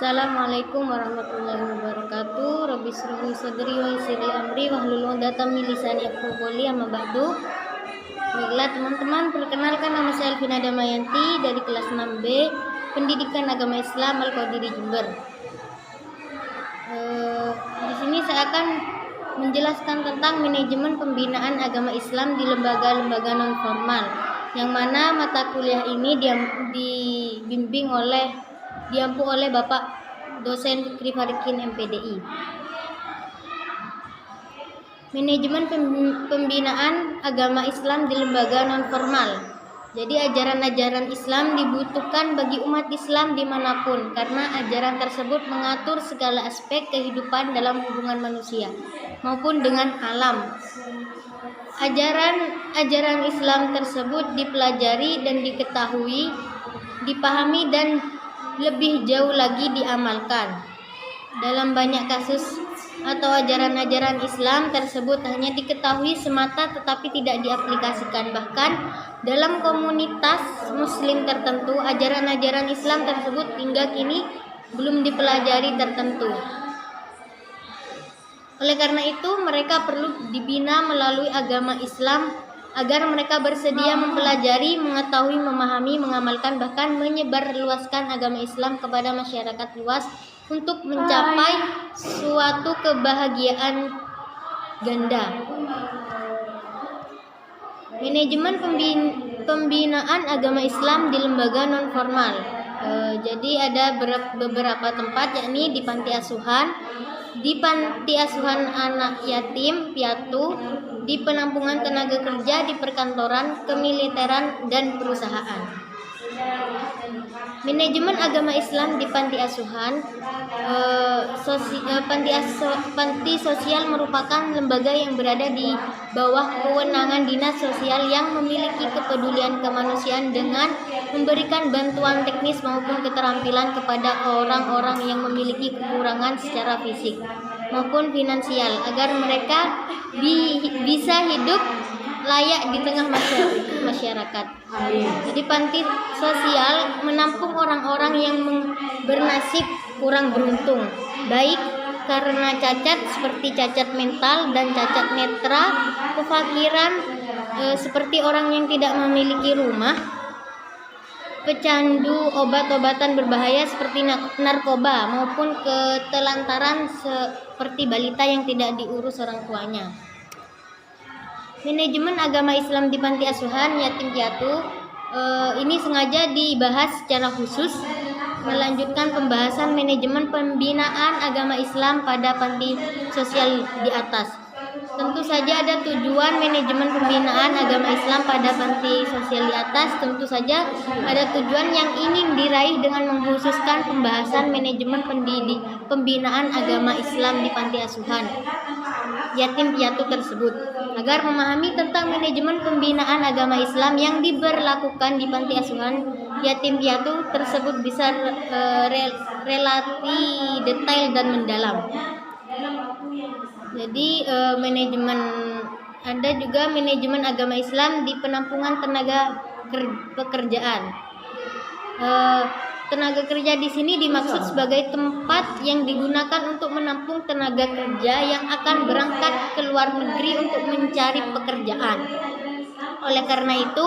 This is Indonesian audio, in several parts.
Assalamualaikum warahmatullahi wabarakatuh. Rabbi shrah li sadri wa yassir li amri wahlul 'uqdatam min lisani yafqahu qawli. Amma ba'du. Baiklah teman-teman, perkenalkan nama saya Elvina Damayanti dari kelas 6B Pendidikan Agama Islam Al-Qadiri Jember. Di sini saya akan menjelaskan tentang manajemen pembinaan agama Islam di lembaga-lembaga non formal, yang mana mata kuliah ini diampu oleh Bapak dosen Fikri Farikin MPDI. Manajemen pembinaan agama Islam di lembaga non formal. Jadi ajaran-ajaran Islam dibutuhkan bagi umat Islam dimanapun, karena ajaran tersebut mengatur segala aspek kehidupan dalam hubungan manusia maupun dengan alam. Ajaran Islam tersebut dipelajari dan diketahui, dipahami dan lebih jauh lagi diamalkan. Dalam banyak kasus atau ajaran-ajaran Islam tersebut hanya diketahui semata tetapi tidak diaplikasikan. Bahkan dalam komunitas muslim tertentu, ajaran-ajaran Islam tersebut hingga kini belum dipelajari tertentu. Oleh karena itu, mereka perlu dibina melalui agama Islam agar mereka bersedia mempelajari, mengetahui, memahami, mengamalkan, bahkan menyebarluaskan agama Islam kepada masyarakat luas untuk mencapai suatu kebahagiaan ganda. Manajemen pembinaan agama Islam di lembaga non formal. Jadi ada beberapa tempat, yakni di panti asuhan anak yatim piatu, di penampungan tenaga kerja, di perkantoran, kemiliteran, dan perusahaan. Manajemen agama Islam di panti asuhan. Panti sosial merupakan lembaga yang berada di bawah kewenangan dinas sosial yang memiliki kepedulian kemanusiaan dengan memberikan bantuan teknis maupun keterampilan kepada orang-orang yang memiliki kekurangan secara fisik maupun finansial agar mereka bisa hidup layak di tengah masyarakat. Jadi panti sosial menampung orang-orang yang bernasib kurang beruntung, baik karena cacat seperti cacat mental dan cacat netra, kefakiran seperti orang yang tidak memiliki rumah, pecandu obat-obatan berbahaya seperti narkoba, maupun ketelantaran seperti balita yang tidak diurus orang tuanya. Manajemen agama Islam di panti asuhan yatim piatu ini sengaja dibahas secara khusus, melanjutkan pembahasan manajemen pembinaan agama Islam pada panti sosial di atas. Tentu saja ada tujuan manajemen pembinaan agama Islam pada panti sosial di atas. Tentu saja ada tujuan yang ingin diraih dengan mengkhususkan pembahasan manajemen pembinaan agama Islam di panti asuhan yatim piatu tersebut, agar memahami tentang manajemen pembinaan agama Islam yang diberlakukan di panti asuhan yatim piatu tersebut bisa relatif detail dan mendalam. Jadi ada juga manajemen agama Islam di penampungan tenaga pekerjaan. Tenaga kerja di sini dimaksud sebagai tempat yang digunakan untuk menampung tenaga kerja yang akan berangkat ke luar negeri untuk mencari pekerjaan. Oleh karena itu,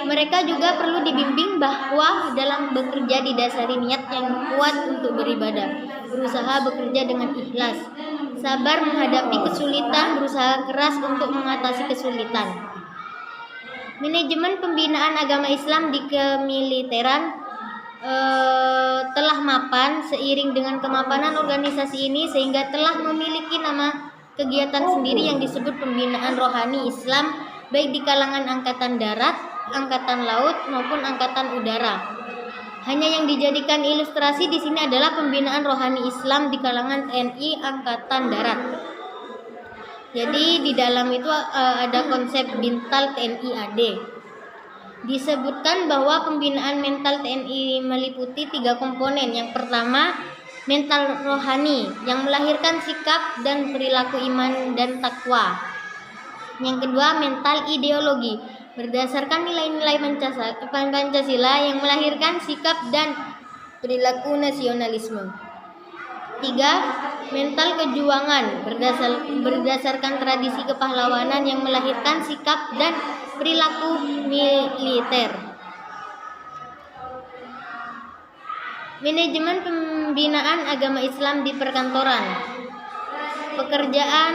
mereka juga perlu dibimbing bahwa dalam bekerja didasari niat yang kuat untuk beribadah, berusaha bekerja dengan ikhlas, sabar menghadapi kesulitan, berusaha keras untuk mengatasi kesulitan. Manajemen pembinaan agama Islam di kemiliteran telah mapan seiring dengan kemapanan organisasi ini, sehingga telah memiliki nama kegiatan sendiri yang disebut pembinaan rohani Islam, baik di kalangan angkatan darat, angkatan laut maupun angkatan udara. Hanya yang dijadikan ilustrasi di sini adalah pembinaan rohani Islam di kalangan TNI angkatan darat. Jadi di dalam itu ada konsep Bintal TNI AD. Disebutkan bahwa pembinaan mental TNI meliputi 3 komponen. Yang pertama, mental rohani yang melahirkan sikap dan perilaku iman dan takwa. Yang kedua, mental ideologi berdasarkan nilai-nilai Pancasila yang melahirkan sikap dan perilaku nasionalisme. 3. Mental kejuangan berdasarkan tradisi kepahlawanan yang melahirkan sikap dan perilaku militer. Manajemen pembinaan agama Islam di perkantoran. Pekerjaan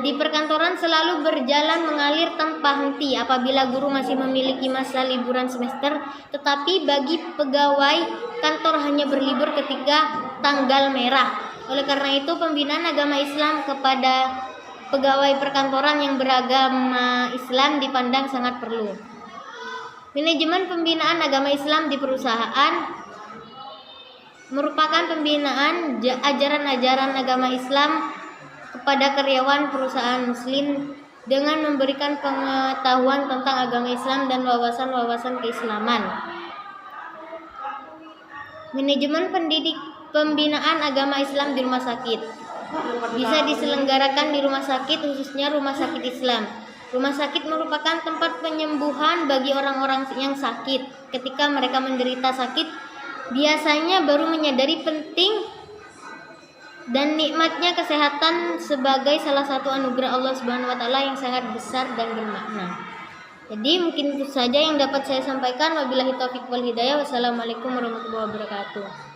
di perkantoran selalu berjalan mengalir tanpa henti apabila guru masih memiliki masa liburan semester, tetapi bagi pegawai kantor hanya berlibur ketika tanggal merah. Oleh karena itu, pembinaan agama Islam kepada pegawai perkantoran yang beragama Islam dipandang sangat perlu. Manajemen pembinaan agama Islam di perusahaan merupakan pembinaan ajaran-ajaran agama Islam kepada karyawan perusahaan muslim dengan memberikan pengetahuan tentang agama Islam dan wawasan-wawasan keislaman. Manajemen pembinaan agama Islam di rumah sakit bisa diselenggarakan di rumah sakit, khususnya rumah sakit Islam. Rumah sakit merupakan tempat penyembuhan bagi orang-orang yang sakit. Ketika mereka menderita sakit, biasanya baru menyadari penting dan nikmatnya kesehatan sebagai salah satu anugerah Allah Subhanahu wa taala yang sangat besar dan bermakna. Jadi mungkin itu saja yang dapat saya sampaikan. Wabillahi taufiq wal hidayah. Wassalamualaikum warahmatullahi wabarakatuh.